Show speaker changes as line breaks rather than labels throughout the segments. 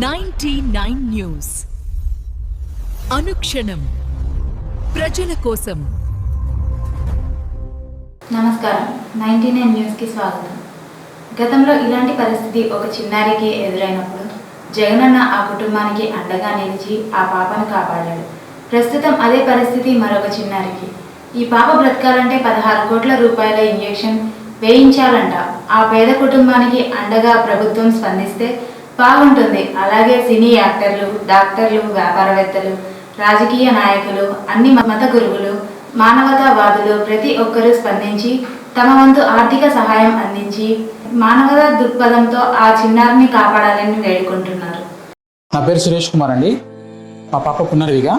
99 news అనుక్షణం ప్రజల కోసం.
నమస్కారం, 99 న్యూస్కి స్వాగతం. గతంలో ఇలాంటి పరిస్థితి ఒక చిన్నారికి ఎదురైనప్పుడు జగనన్న ఆ కుటుంబానికి అండగా నిలిచి ఆ పాపను కాపాడాడు. ప్రస్తుతం అదే పరిస్థితి మరొక చిన్నారికి. ఈ పాప బ్రతకాలంటే 16 కోట్ల రూపాయల ఇంజెక్షన్ వేయించాలంట. ఆ పేద కుటుంబానికి అండగా ప్రభుత్వం స్పందిస్తే బాగుంటుంది. అలాగే సినీ యాక్టర్లు, డాక్టర్లు, వ్యాపారవేత్తలు, రాజకీయ నాయకులు, అన్ని మత గురువులు, మానవతావాదులు ప్రతి ఒక్కరూ స్పందించి తమ వంతు ఆర్థిక సహాయం అందించి మానవతా దృక్పథంతో ఆ చిన్నారిని కాపాడాలని వేడుకుంటున్నారు.
నా పేరు సురేష్ కుమార్ అండి. మా పాప పునర్విగా.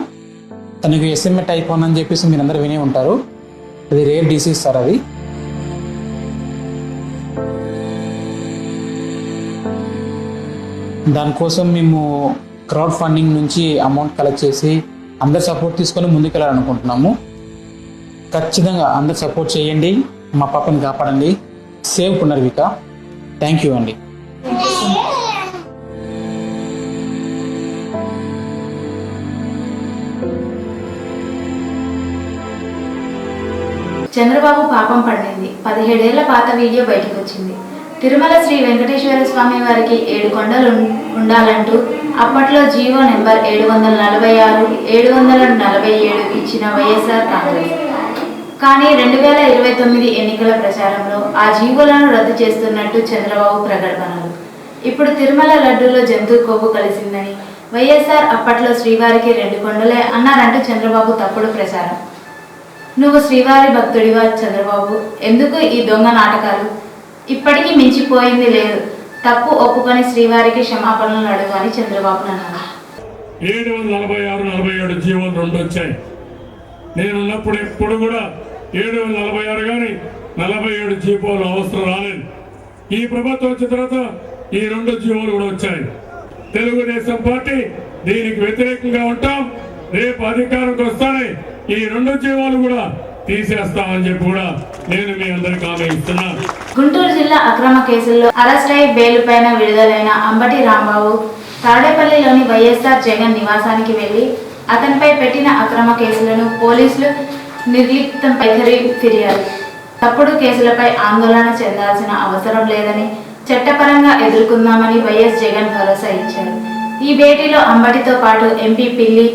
తనకు ఎస్ఎంఏ టైప్ 1 అని చెప్పేసి మీరు అందరూ వినే ఉంటారు. అది రేర్ డిసీజ్ సార్. అది దానికోసం మేము క్రౌడ్ ఫండింగ్ నుంచి అమౌంట్ కలెక్ట్ చేసి అందరు సపోర్ట్ తీసుకొని ముందుకెళ్ళాలనుకుంటున్నాము. ఖచ్చితంగా అందరు సపోర్ట్ చేయండి, మా పాపని కాపాడండి. సేవ్ పునర్విక. థ్యాంక్ యూ అండి.
చంద్రబాబు పాపం పండింది. 17 ఏళ్ల పాత వీడియో బయటకు వచ్చింది. తిరుమల శ్రీ వెంకటేశ్వర స్వామి వారికి 7 కొండలు ఉండాలంటూ అప్పట్లో జీవో నెంబర్ 746, 747 ఇచ్చిన వైఎస్ఆర్ కాంగ్రెస్. కానీ 2029 ఎన్నికల ప్రచారంలో ఆ జీవోలను రద్దు చేస్తున్నట్టు చంద్రబాబు ప్రగల్భనలు. ఇప్పుడు తిరుమల లడ్డూలో జంతు కొవ్వు కలిసిందని వైఎస్ఆర్ అప్పట్లో శ్రీవారికి 2 కొండలే అన్నారంటూ చంద్రబాబు తప్పుడు ప్రచారం. నువ్వు శ్రీవారి భక్తుడివా చంద్రబాబు? ఎందుకు ఈ దొంగ నాటకాలు? ఇప్పటికీ మించిపోయింది లేదు. తప్పు ఒప్పుకొని శ్రీవారికి క్షమాపణలు అడుగు అని చంద్రబాబు అన్నారు.
746, 47 జీవోలు 2 వచ్చాయి. నేనున్నప్పుడు ఎప్పుడు కూడా 746 కానీ 47 జీవోలు అవసరం రాలేదు. ఈ ప్రభుత్వం వచ్చిన తర్వాత ఈ 2 జీవోలు కూడా వచ్చాయి. తెలుగుదేశం పార్టీ దీనికి వ్యతిరేకంగా ఉంటాం. రేపు అధికారంకి వస్తానే ఈ 2 జీవోలు కూడా తీసేస్తామని చెప్పి కూడా నేను మీ అందరికి హామీ ఇస్తున్నాను.
గుంటూరు జిల్లా అక్రమ కేసుల్లో అరెస్ట్ అయి బెయిల్ పైన విడుదలైన అంబటి రాంబాబు తాడేపల్లిలోని వైఎస్ఆర్ జగన్ నివాసానికి వెళ్లి అతనిపై పెట్టిన అక్రమ కేసులను పోలీసులు నిర్లిప్తం వైఖరి ఫిర్యాదు. తప్పుడు కేసులపై ఆందోళన చెందాల్సిన అవసరం లేదని చట్టపరంగా ఎదుర్కొందామని వైఎస్ జగన్ భరోసా ఇచ్చారు. ఈ భేటీలో అంబటితో పాటు ఎంపీ పిల్లి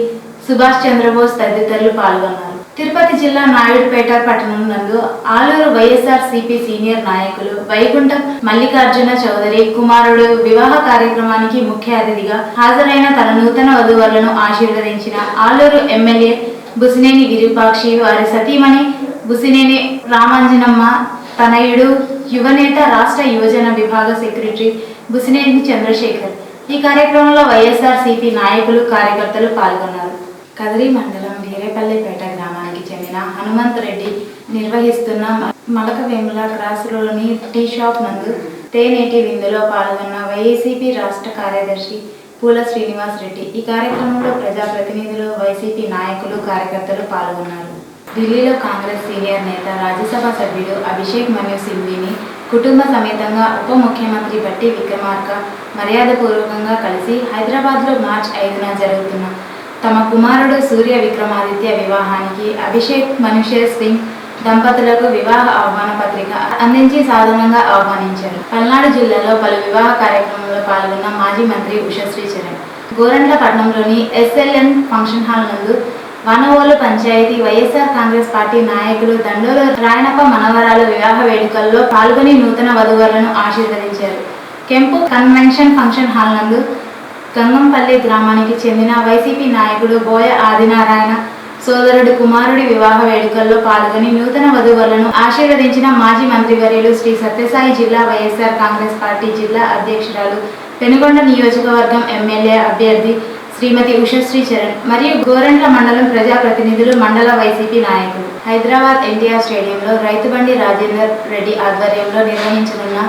సుభాష్ చంద్రబోస్ తదితరులు పాల్గొన్నారు. తిరుపతి జిల్లా నాయుడుపేట పట్టణం నందు ఆలూరు వైఎస్ఆర్ సిపి సీనియర్ నాయకులు వైకుంఠం మల్లికార్జున చౌదరి కుమారుడు వివాహ కార్యక్రమానికి ముఖ్య అతిథిగా హాజరైన తన నూతన వధువరులను ఆశీర్వదించిన ఆలూరు ఎమ్మెల్యే బుసినేని విరూపాక్షి, వారి సతీమణి బుసినేని రామాంజనమ్మ, తనయుడు యువనేత రాష్ట్ర యువజన విభాగ సెక్రటరీ బుసినేని చంద్రశేఖర్. ఈ కార్యక్రమంలో వైఎస్ఆర్ సిపి నాయకులు, కార్యకర్తలు పాల్గొన్నారు. కదిరి మండలం వీరేపల్లిపేట గ్రామానికి చెందిన హనుమంత్ రెడ్డి నిర్వహిస్తున్న మలకవేముల క్రాస్ రోడ్లోని టీ షాప్ నందు తేనేటి విందులో పాల్గొన్న వైసీపీ రాష్ట్ర కార్యదర్శి పూల శ్రీనివాస్ రెడ్డి. ఈ కార్యక్రమంలో ప్రజాప్రతినిధులు, వైసీపీ నాయకులు, కార్యకర్తలు పాల్గొన్నారు. ఢిల్లీలో కాంగ్రెస్ సీనియర్ నేత, రాజ్యసభ సభ్యుడు అభిషేక్ మను సింఘ్వీని కుటుంబ సమేతంగా ఉప ముఖ్యమంత్రి బట్టి విక్రమార్క మర్యాదపూర్వకంగా కలిసి హైదరాబాద్లో మార్చి 5న జరుగుతున్న తమ కుమారుడు సూర్య విక్రమాదిత్య వివాహానికి అభిషేక్ మనుషేర్ సింగ్ దంపతులకు వివాహ ఆహ్వాన పత్రిక అందించి సాధారణంగా ఆహ్వానించారు. పల్నాడు జిల్లాలో పలు వివాహ కార్యక్రమంలో పాల్గొన్న మాజీ మంత్రి ఉషశ్రీ చరణ్ గోరంట్ల పట్టణంలోని SLN ఫంక్షన్ హాల్ నందు వనవోలు పంచాయతీ వైఎస్ఆర్ కాంగ్రెస్ పార్టీ నాయకులు దండోలు రాయనప్ప మనవరాల వివాహ వేడుకల్లో పాల్గొని నూతన వధువరులను ఆశీర్వదించారు. కెంపు కన్వెన్షన్ ఫంక్షన్ హాల్ నందు గంగంపల్లి గ్రామానికి చెందిన వైసీపీ నాయకుడు బోయ ఆదినారాయణ సోదరుడు కుమారుడి వివాహ వేడుకల్లో పాల్గొని నూతన వధువరులను ఆశీర్వదించిన మాజీ మంత్రివర్యులు శ్రీ సత్యసాయి జిల్లా వైఎస్ఆర్ కాంగ్రెస్ పార్టీ జిల్లా అధ్యక్షురాలు, పెనుగొండ నియోజకవర్గం ఎమ్మెల్యే అభ్యర్థి శ్రీమతి ఉషశ్రీ చరణ్ మరియు గోరంట్ల మండలం ప్రజాప్రతినిధులు, మండల వైసీపీ నాయకులు. హైదరాబాద్ ఎన్టీఆర్ స్టేడియంలో రైతుబండి రాజేందర్ రెడ్డి ఆధ్వర్యంలో నిర్వహించనున్న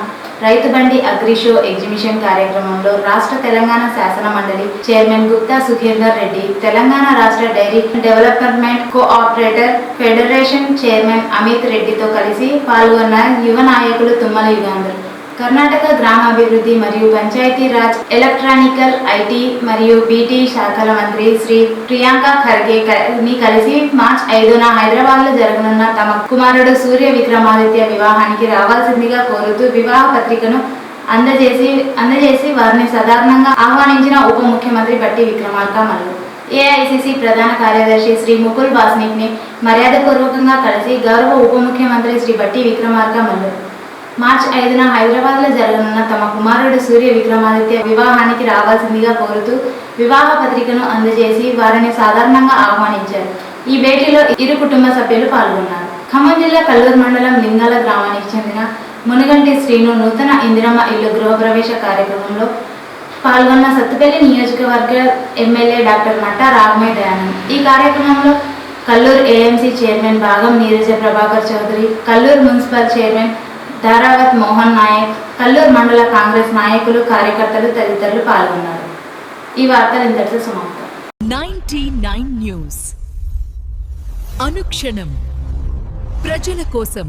రైతుబండి అగ్రి షో ఎగ్జిబిషన్ కార్యక్రమంలో రాష్ట్ర తెలంగాణ శాసన మండలి చైర్మన్ గుప్తా సుఖేందర్ రెడ్డి, తెలంగాణ రాష్ట్ర dairy development cooperative federation chairman Amit రెడ్డితో కలిసి పాల్గొన్న యువ నాయకులు తుమ్మల యుగాంధర్. కర్ణాటక గ్రామాభివృద్ధి మరియు పంచాయతీరాజ్, ఎలక్ట్రానికల్, ఐటీ మరియు బీటీ శాఖల మంత్రి శ్రీ ప్రియాంక ఖర్గేని కలిసి మార్చి 5న హైదరాబాద్లో జరగనున్న తమ కుమారుడు సూర్య విక్రమాదిత్య వివాహానికి రావాల్సిందిగా కోరుతూ వివాహ పత్రికను అందజేసి వారిని సాధారణంగా ఆహ్వానించిన ఉప ముఖ్యమంత్రి బట్టి విక్రమార్క మల్లు. ఏఐసిసి ప్రధాన కార్యదర్శి శ్రీ ముకుల్ వాస్నిక్ని మర్యాదపూర్వకంగా కలిసి గౌరవ ఉప ముఖ్యమంత్రి శ్రీ బట్టి విక్రమార్క మల్లు మార్చి 5న హైదరాబాద్లో జరగనున్న తమ కుమారుడు సూర్య విక్రమాదిత్య వివాహానికి రావాల్సిందిగా కోరుతూ వివాహ పత్రికను అందజేసి వారిని సాధారణంగా ఆహ్వానించారు. ఈ భేటీలో ఇరు కుటుంబ సభ్యులు పాల్గొన్నారు. ఖమ్మం జిల్లా కల్లూరు మండలం లింగాల గ్రామానికి చెందిన మునుగంటి శ్రీను నూతన ఇందిరమ్మ ఇల్లు గృహప్రవేశ కార్యక్రమంలో పాల్గొన్న సత్తుపల్లి నియోజకవర్గ ఎమ్మెల్యే డాక్టర్ మట్టా రాఘమయ్య దయానంద్. ఈ కార్యక్రమంలో కల్లూరు ఏఎంసీ చైర్మన్ భాగం నీరజ ప్రభాకర్ చౌదరి, కల్లూరు మున్సిపల్ చైర్మన్ ధారావత్ మోహన్ నాయక్, కల్లూరు మండల కాంగ్రెస్ నాయకులు, కార్యకర్తలు తదితరులు పాల్గొన్నారు. ఈ వార్తలు ఇంతటితో సమాప్తం.
99 న్యూస్ అనుక్షణం ప్రజల కోసం.